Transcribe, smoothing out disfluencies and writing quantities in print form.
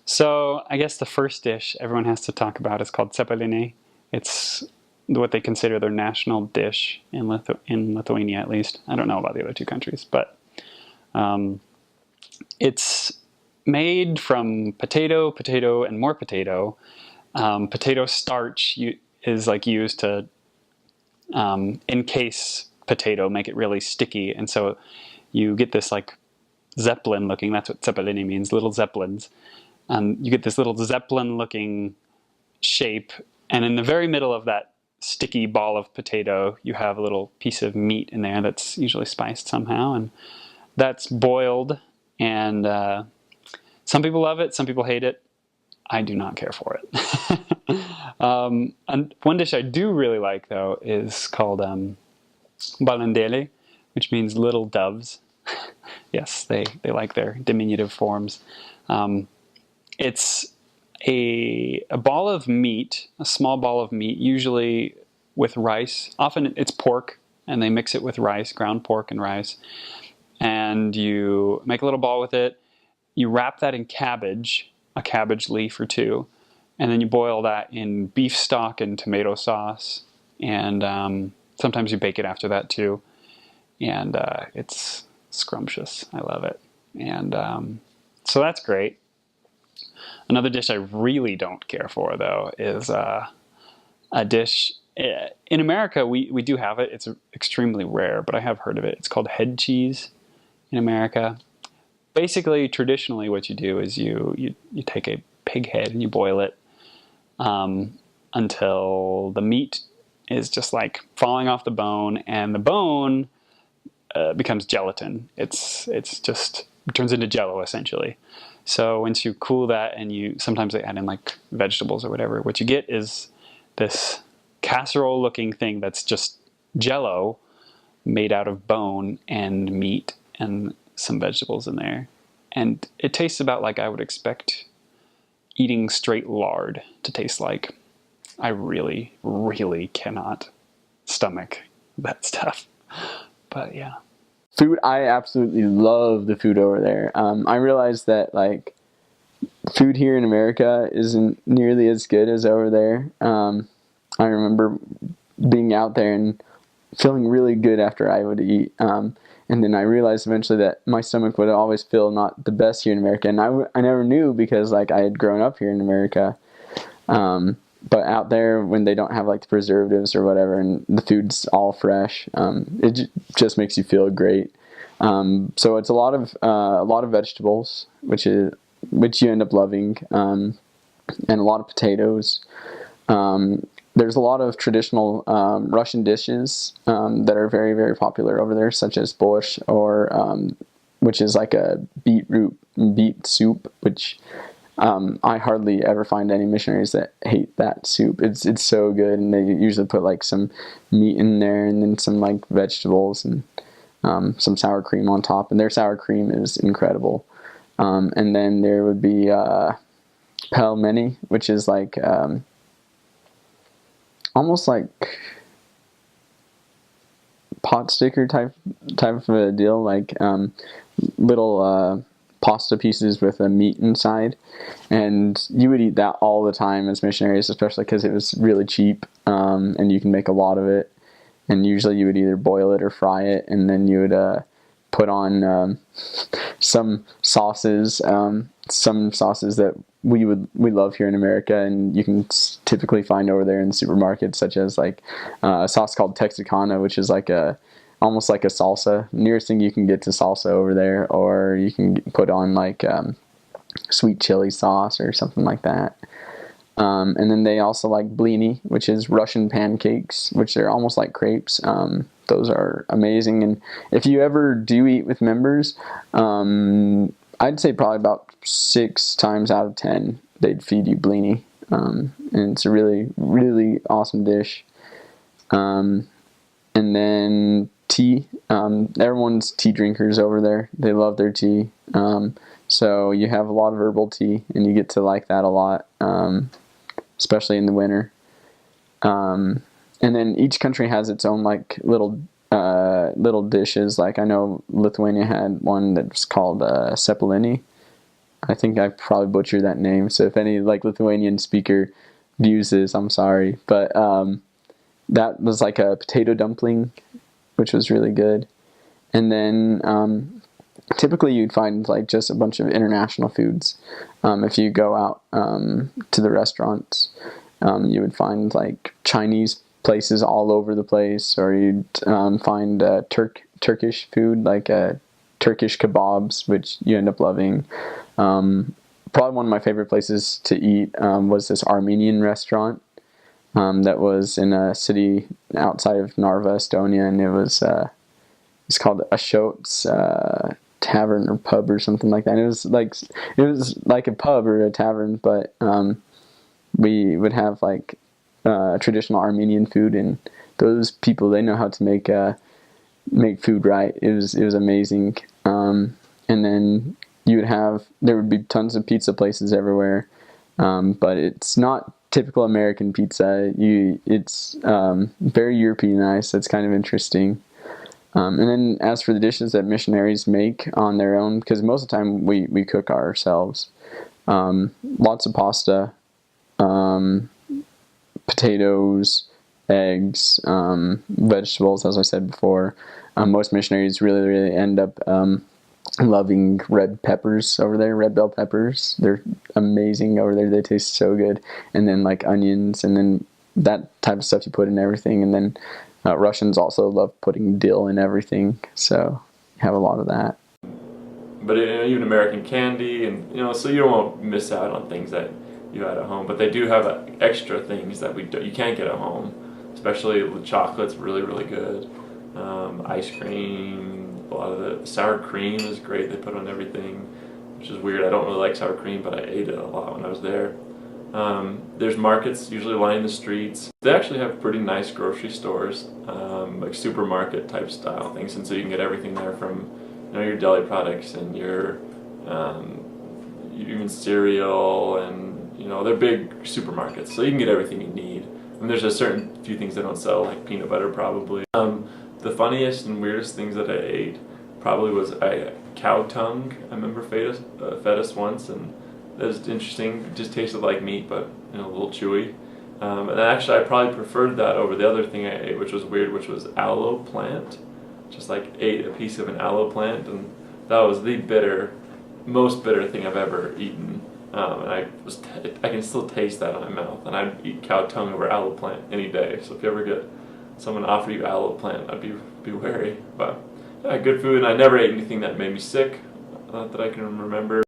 So I guess the first dish everyone has to talk about is called cepeline. It's what they consider their national dish in Lithuania, at least. I don't know about the other two countries, but um, it's made from potato, and more potato. Potato starch is like used to encase potato, make it really sticky, and so you get this like zeppelin looking. That's what zeppelini means, little zeppelins. You get this little zeppelin looking shape, and in the very middle of that sticky ball of potato, you have a little piece of meat in there that's usually spiced somehow, and that's boiled. And some people love it, some people hate it. I do not care for it. And one dish I do really like, though, is called balendele, which means little doves. Yes, they like their diminutive forms. It's a ball of meat, a small ball of meat, usually with rice. Often it's pork, and they mix it with rice, ground pork and rice. And you make a little ball with it. You wrap that in cabbage, a cabbage leaf or two, and then you boil that in beef stock and tomato sauce. And sometimes you bake it after that too. And it's scrumptious. I love it. And so that's great. Another dish I really don't care for, though, is a dish. In America, we do have it. It's extremely rare, but I have heard of it. It's called head cheese in America. Basically, traditionally, what you do is you take a pig head and you boil it until the meat is just like falling off the bone, and the bone becomes gelatin. It turns into jello, essentially. So once you cool that, and sometimes they add in like vegetables or whatever, what you get is this casserole looking thing that's just jello made out of bone and meat and some vegetables in there. And it tastes about like I would expect eating straight lard to taste like. I really, really cannot stomach that stuff. But yeah. Food, I absolutely love the food over there. I realized that like food here in America isn't nearly as good as over there. I remember being out there and feeling really good after I would eat. And then I realized eventually that my stomach would always feel not the best here in America. And I never knew, because like I had grown up here in America. But out there, when they don't have like the preservatives or whatever, and the food's all fresh, it just makes you feel great. So it's a lot of vegetables, which you end up loving, and a lot of potatoes. There's a lot of traditional Russian dishes that are very, very popular over there, such as borscht, or which is like a beet soup, which I hardly ever find any missionaries that hate that soup. It's so good, and they usually put like some meat in there, and then some like vegetables, and some sour cream on top. And their sour cream is incredible. And then there would be pelmeni, which is like almost like pot sticker type of a deal, like little pasta pieces with a meat inside, and you would eat that all the time as missionaries, especially because it was really cheap, and you can make a lot of it. And usually you would either boil it or fry it, and then you would put on some sauces that we love here in America, and you can typically find over there in the supermarket, such as like a sauce called Texicana, which is like almost like a salsa, nearest thing you can get to salsa over there, or you can put on like sweet chili sauce or something like that. And then they also like blini, which is Russian pancakes, which are almost like crepes. Those are amazing. And if you ever do eat with members, I'd say probably about 6 times out of 10, they'd feed you blini. And it's a really, really awesome dish. And then tea. Everyone's tea drinkers over there. They love their tea. So you have a lot of herbal tea, and you get to like that a lot, especially in the winter. And then each country has its own like little dishes. Like I know Lithuania had one that's called cepelini, I think I probably butchered that name. So if any like Lithuanian speaker views this, I'm sorry. But that was like a potato dumpling, which was really good. And then typically you'd find like just a bunch of international foods. If you go out to the restaurants, you would find like Chinese places all over the place, or you'd find Turkish food like Turkish kebabs, which you end up loving. Probably one of my favorite places to eat was this Armenian restaurant that was in a city outside of Narva, Estonia, and it's called Ashot's Tavern or Pub or something like that. And it was like a pub or a tavern, but we would have like traditional Armenian food, and those people, they know how to make food right. It was amazing. And then there would be tons of pizza places everywhere, but it's not typical American pizza. It's very Europeanized. That's kind of interesting. And then as for the dishes that missionaries make on their own, because most of the time we cook ourselves, lots of pasta, potatoes, eggs, vegetables, as I said before. Most missionaries really end up loving red peppers over there, red bell peppers. They're amazing over there. They taste so good. And then like onions, and then that type of stuff you put in everything. And then Russians also love putting dill in everything, so you have a lot of that. But even American candy, and so you don't want to miss out on things that you had at home. But they do have extra things that you can't get at home, especially the chocolate's really good. Ice cream, a lot of the sour cream is great. They put on everything, which is weird. I don't really like sour cream, but I ate it a lot when I was there. There's markets usually lining the streets. They actually have pretty nice grocery stores, like supermarket type style things, and so you can get everything there from your deli products and your even cereal, and they're big supermarkets, so you can get everything you need. And there's a certain few things they don't sell, like peanut butter probably. The funniest and weirdest things that I ate probably was a cow tongue. I remember fed us once, and that was interesting. It just tasted like meat, but a little chewy. And actually, I probably preferred that over the other thing I ate, which was weird, which was aloe plant. Just like ate a piece of an aloe plant, and that was the most bitter thing I've ever eaten. And I can still taste that in my mouth. And I'd eat cow tongue over aloe plant any day. So if you ever get someone offer you aloe plant, I'd be wary. But yeah, good food. And I never ate anything that made me sick, that I can remember.